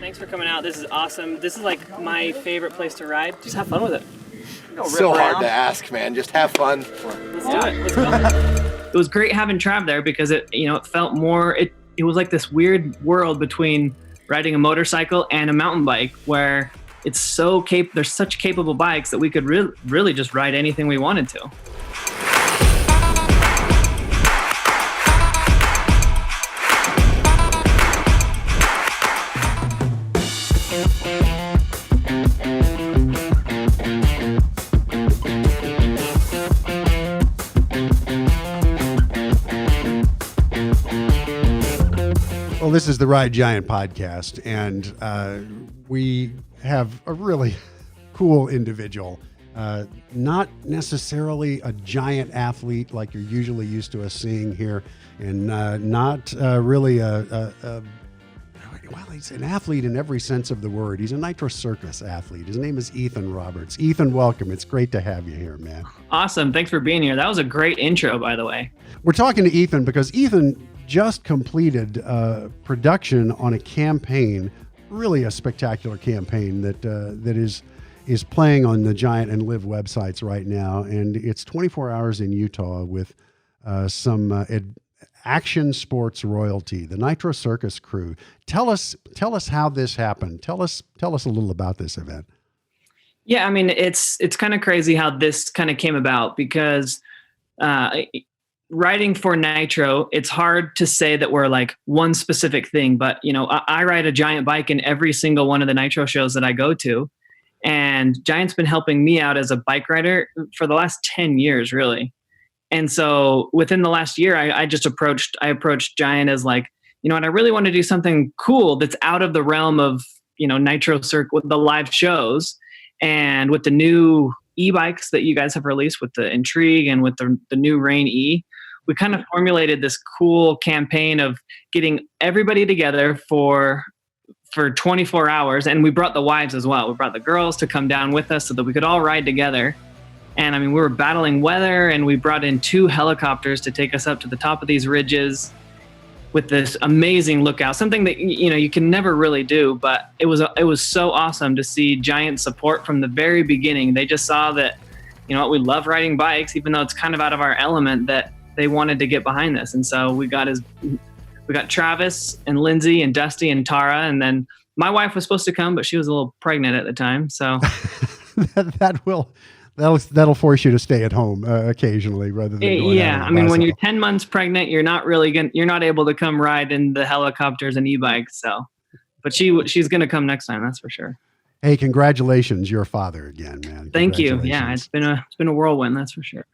Thanks for coming out. This is awesome. This is like my favorite place to ride. Just have fun with it. So hard to ask, man. Just have fun. Let's do it. Let's go. It was great having Trav there because it felt more. It was like this weird world between riding a motorcycle and a mountain bike, where it's so there's such capable bikes that we could really just ride anything we wanted to. Well, this is the Ride Giant podcast, and we have a really cool individual. Not necessarily a giant athlete like you're usually used to us seeing here, and not really well, he's an athlete in every sense of the word. He's a Nitro Circus athlete. His name is Ethen Roberts. Ethen, welcome. It's great to have you here, man. Awesome. Thanks for being here. That was a great intro, by the way. We're talking to Ethen because Ethen just completed production on a campaign, really a spectacular campaign that is playing on the Giant and Live websites right now, and it's 24 hours in Utah with some action sports royalty, the Nitro Circus crew. Tell us how this happened. Tell us a little about this event. Yeah, I mean, it's kind of crazy how this kind of came about because riding for Nitro, it's hard to say that we're like one specific thing, but I ride a Giant bike in every single one of the Nitro shows that I go to, and Giant's been helping me out as a bike rider for the last 10 years, really. And so within the last year, I approached Giant as like, what, I really want to do something cool that's out of the realm of, Nitro Circus with the live shows, and with the new e-bikes that you guys have released with the Intrigue and with the new Rain E, we kind of formulated this cool campaign of getting everybody together for 24 hours. And we brought the wives as well. We brought the girls to come down with us so that we could all ride together. And I mean, we were battling weather, and we brought in 2 helicopters to take us up to the top of these ridges with this amazing lookout, something that, you can never really do, but it was so awesome to see Giant support from the very beginning. They just saw that, we love riding bikes, even though it's kind of out of our element, that they wanted to get behind this. And so we got Travis and Lyn-z and Dusty and Tara. And then my wife was supposed to come, but she was a little pregnant at the time. So That'll force you to stay at home occasionally rather than going out I mean, when you're 10 months pregnant, you're not able to come ride in the helicopters and e-bikes. So, but she's going to come next time. That's for sure. Hey, congratulations. You're a father again, man. Thank you. Yeah. It's been a whirlwind. That's for sure.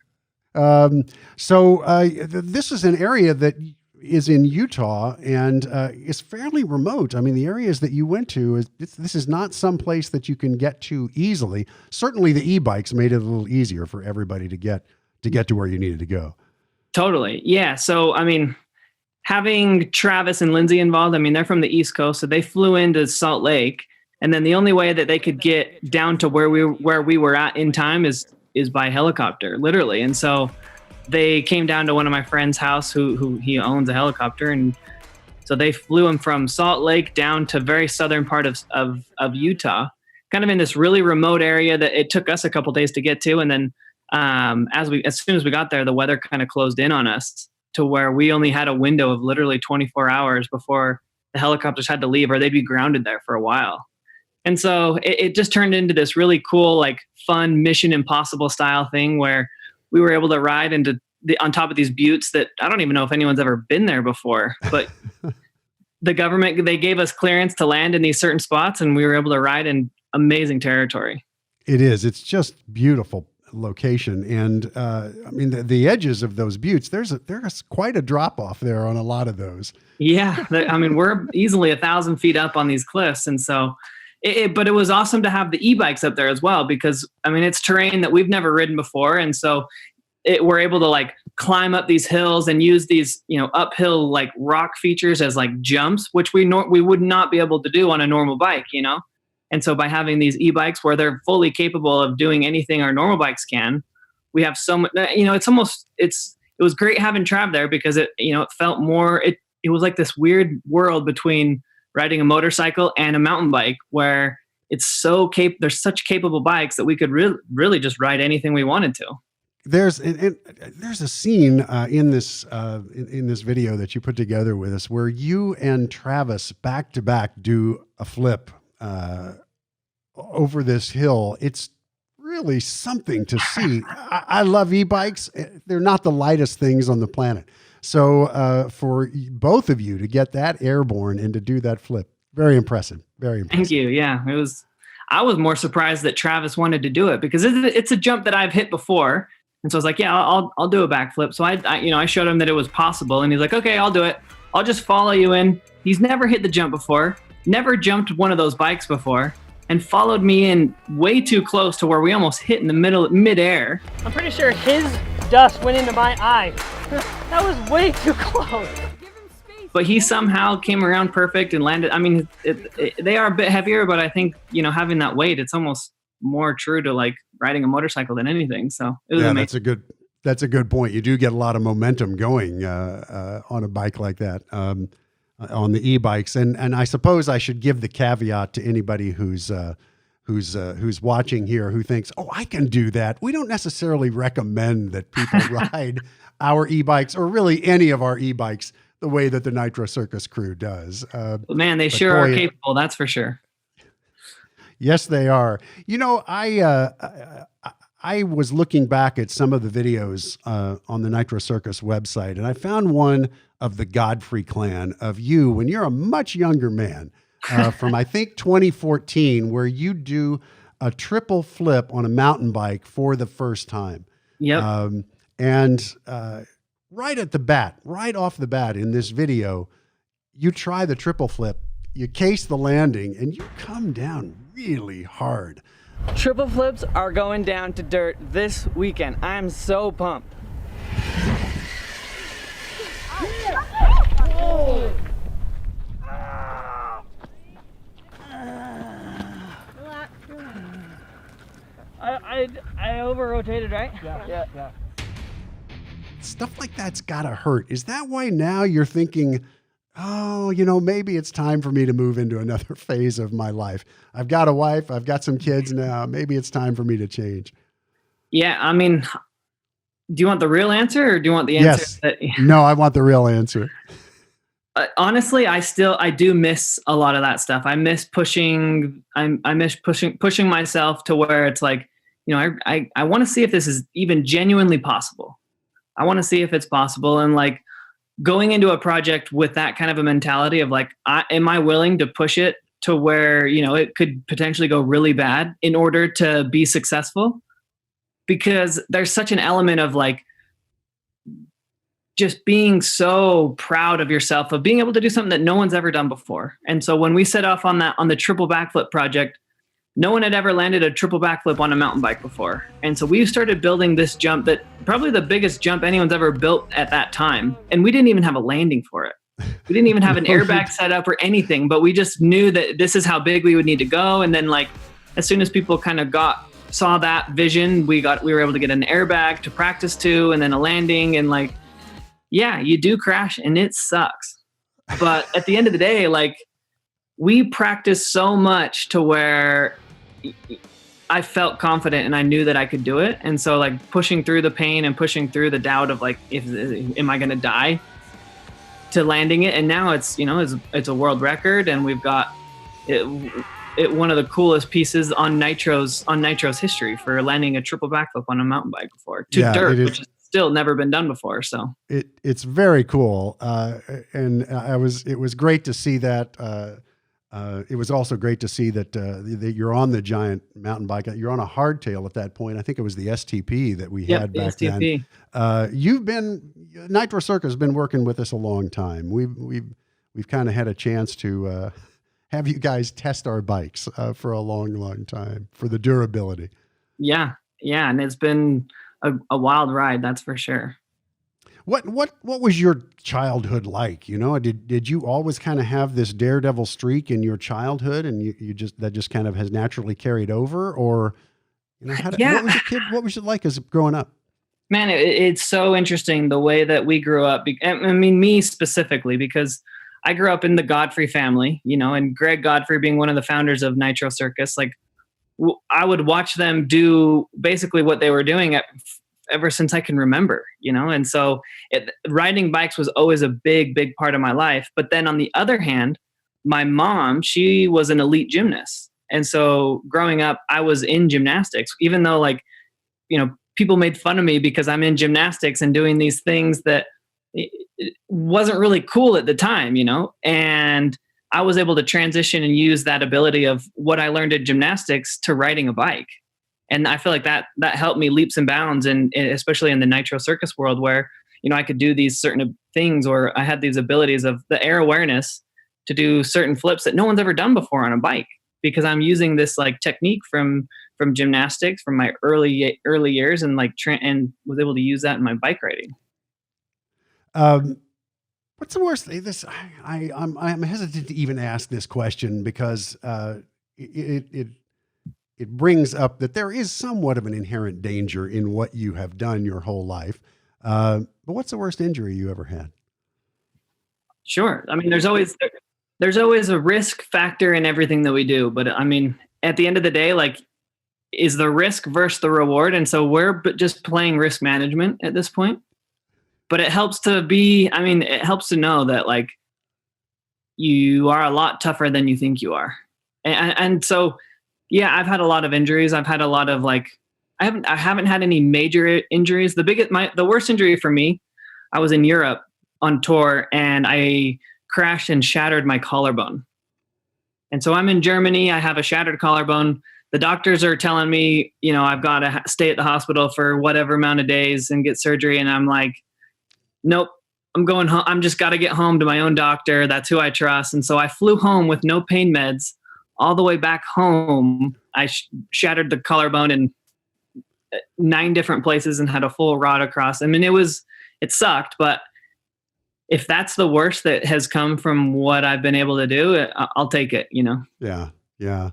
This is an area that is in Utah and is fairly remote. I mean, the areas that you went to, this is not some place that you can get to easily. Certainly the e-bikes made it a little easier for everybody to get to where you needed to go. Totally. Yeah. So, I mean, having Travis and Lyn-z involved, I mean, they're from the East Coast, so they flew into Salt Lake, and then the only way that they could get down to where we were at in time is by helicopter, literally. And so they came down to one of my friend's house who he owns a helicopter. And so they flew him from Salt Lake down to very southern part of Utah, kind of in this really remote area that it took us a couple days to get to. And then as soon as we got there, the weather kind of closed in on us to where we only had a window of literally 24 hours before the helicopters had to leave, or they'd be grounded there for a while. And so it just turned into this really cool, like fun Mission Impossible style thing where we were able to ride on top of these buttes that I don't even know if anyone's ever been there before, but the government, they gave us clearance to land in these certain spots, and we were able to ride in amazing territory. It is. It's just beautiful location. And I mean, the edges of those buttes, there's quite a drop off there on a lot of those. Yeah. I mean, we're easily 1,000 feet up on these cliffs. And so but it was awesome to have the e-bikes up there as well, because I mean, it's terrain that we've never ridden before. And so we're able to like climb up these hills and use these, uphill like rock features as like jumps, which we would not be able to do on a normal bike, And so by having these e-bikes where they're fully capable of doing anything our normal bikes can, we have so much, it was great having Trav there because it felt more, it was like this weird world between riding a motorcycle and a mountain bike, where it's so there's such capable bikes that we could really just ride anything we wanted to. There's a scene in this video that you put together with us where you and Travis back to back do a flip over this hill. It's really something to see. I love e-bikes. They're not the lightest things on the planet. So for both of you to get that airborne and to do that flip, very impressive. Very impressive. Thank you. Yeah, I was more surprised that Travis wanted to do it, because it's a jump that I've hit before. And so I was like, yeah, I'll do a backflip. So I showed him that it was possible, and he's like, okay, I'll do it. I'll just follow you in. He's never hit the jump before, never jumped one of those bikes before, and followed me in way too close to where we almost hit in the midair. I'm pretty sure his dust went into my eye. That was way too close. But he somehow came around perfect and landed. I mean, they are a bit heavier, but I think, having that weight, it's almost more true to like riding a motorcycle than anything. So it was amazing. That's a good point. You do get a lot of momentum going on a bike like that, on the e-bikes. And I suppose I should give the caveat to anybody who's watching here who thinks, oh, I can do that. We don't necessarily recommend that people ride our e-bikes, or really any of our e-bikes, the way that the Nitro Circus crew does. Man, they sure are capable. That's for sure. Yes, they are. I was looking back at some of the videos on the Nitro Circus website, and I found one of the Godfrey clan of you when you're a much younger man from, I think, 2014, where you do a triple flip on a mountain bike for the first time. Yep. And right off the bat in this video, you try the triple flip, you case the landing, and you come down really hard. Triple flips are going down to dirt this weekend. I am so pumped. I over-rotated, right? Yeah. Stuff like that's gotta hurt. Is that why now you're thinking, oh, maybe it's time for me to move into another phase of my life? I've got a wife, I've got some kids now. Maybe it's time for me to change. Yeah, I mean, do you want the real answer, or do you want the answer? Yes. No, I want the real answer. Honestly, I do miss a lot of that stuff. I miss pushing. I miss pushing myself to where it's like, I want to see if this is even genuinely possible. I want to see if it's possible. And like going into a project with that kind of a mentality of like, am I willing to push it to where, it could potentially go really bad in order to be successful? Because there's such an element of like, just being so proud of yourself, of being able to do something that no one's ever done before. And so when we set off on the triple backflip project, no one had ever landed a triple backflip on a mountain bike before. And so we started building this jump, that probably the biggest jump anyone's ever built at that time. And we didn't even have a landing for it. We didn't even have an airbag set up or anything, but we just knew that this is how big we would need to go. And then like, as soon as people kind of saw that vision, we were able to get an airbag to practice to, and then a landing. And like, yeah, you do crash and it sucks. But at the end of the day, like, we practiced so much to where I felt confident and I knew that I could do it. And so like pushing through the pain and pushing through the doubt of like, am I going to die, to landing it. And now it's, it's a world record, and we've got it one of the coolest pieces on Nitro's history for landing a triple backflip on a mountain bike before to dirt, which has still never been done before. So it's very cool. And it was great to see that. It was also great to see that you're on the giant mountain bike. You're on a hardtail at that point. I think it was the STP that we had back then. Nitro Circus has been working with us a long time. We've kind of had a chance to have you guys test our bikes for a long, long time for the durability. Yeah, and it's been a wild ride, that's for sure. What was your childhood like? Did you always kind of have this daredevil streak in your childhood, and that just kind of has naturally carried over, or what was it like as growing up? Man, it's so interesting the way that we grew up. I mean, me specifically, because I grew up in the Godfrey family, and Greg Godfrey being one of the founders of Nitro Circus, like I would watch them do basically what they were doing ever since I can remember, and so riding bikes was always a big, big part of my life. But then on the other hand, my mom, she was an elite gymnast. And so growing up, I was in gymnastics, even though people made fun of me because I'm in gymnastics and doing these things that it wasn't really cool at the time, and I was able to transition and use that ability of what I learned in gymnastics to riding a bike. And I feel like that helped me leaps and bounds, and especially in the Nitro Circus world where, I could do these certain things, or I had these abilities of the air awareness to do certain flips that no one's ever done before on a bike, because I'm using this technique from gymnastics from my early years, and and was able to use that in my bike riding. What's the worst thing? I'm hesitant to even ask this question because it brings up that there is somewhat of an inherent danger in what you have done your whole life. But what's the worst injury you ever had? Sure. I mean, there's always a risk factor in everything that we do. But I mean, at the end of the day, is the risk versus the reward. And so we're just playing risk management at this point. But it helps to know that you are a lot tougher than you think you are. And so, yeah, I've had a lot of injuries. I've had a lot of I haven't had any major injuries. The worst injury for me, I was in Europe on tour and I crashed and shattered my collarbone. And so I'm in Germany. I have a shattered collarbone. The doctors are telling me, I've got to stay at the hospital for whatever amount of days and get surgery. And I'm like, nope, I'm going home. I'm just got to get home to my own doctor. That's who I trust. And so I flew home with no pain meds all the way back home. I shattered the collarbone in 9 different places and had a full rod across. I mean, it sucked, but if that's the worst that has come from what I've been able to do, I'll take it, Yeah. Yeah.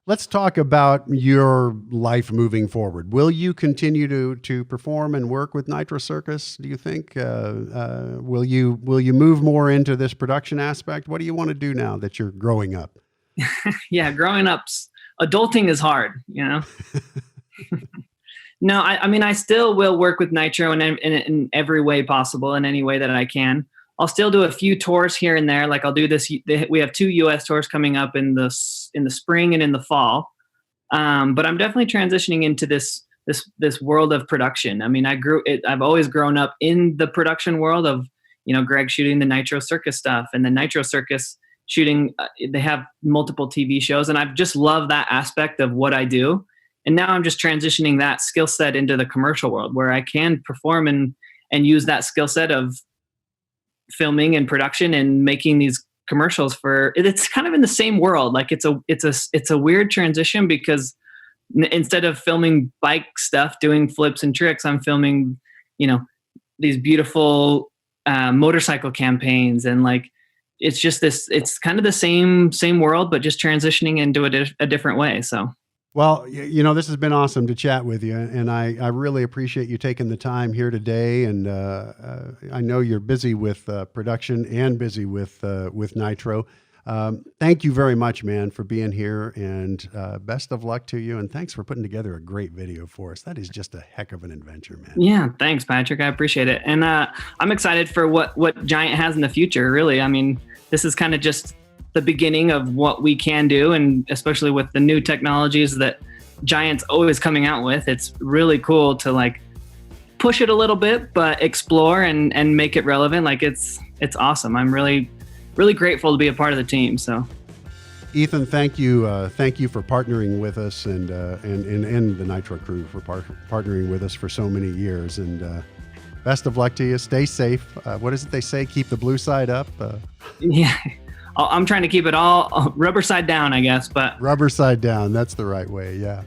Let's talk about your life moving forward. Will you continue to perform and work with Nitro Circus, do you think? Will you move more into this production aspect? What do you want to do now that you're growing up? Yeah, growing up, adulting is hard, No, I mean, I still will work with Nitro in every way possible, in any way that I can. I'll still do a few tours here and there. I'll do this. We have 2 U.S. tours coming up in the spring and in the fall. But I'm definitely transitioning into this world of production. I mean, I've always grown up in the production world of, Greg shooting the Nitro Circus stuff, and the Nitro Circus shooting. They have multiple TV shows, and I've just loved that aspect of what I do. And now I'm just transitioning that skill set into the commercial world, where I can perform and use that skill set of filming and production and making these commercials it's kind of in the same world. It's a weird transition, because instead of filming bike stuff, doing flips and tricks, I'm filming, these beautiful motorcycle campaigns. And it's just it's kind of the same world, but just transitioning into a different way. So. Well, this has been awesome to chat with you, and I really appreciate you taking the time here today. And I know you're busy with production and busy with Nitro. Thank you very much, man, for being here, and best of luck to you. And thanks for putting together a great video for us. That is just a heck of an adventure, man. Yeah, thanks, Patrick. I appreciate it. And I'm excited for what Giant has in the future, really. I mean, this is kind of just the beginning of what we can do, and especially with the new technologies that Giant's always coming out with. It's really cool to push it a little bit, but explore and make it relevant. It's awesome. I'm really, really grateful to be a part of the team. So, Ethen, thank you for partnering with us, and the Nitro crew for partnering with us for so many years. And best of luck to you. Stay safe. What is it they say? Keep the blue side up. Yeah. I'm trying to keep it all rubber side down, I guess, but rubber side down. That's the right way. Yeah.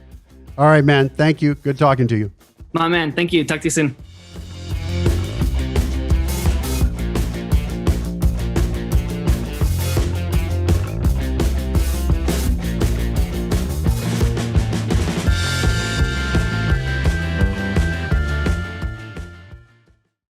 All right, man. Thank you. Good talking to you. My man. Thank you. Talk to you soon.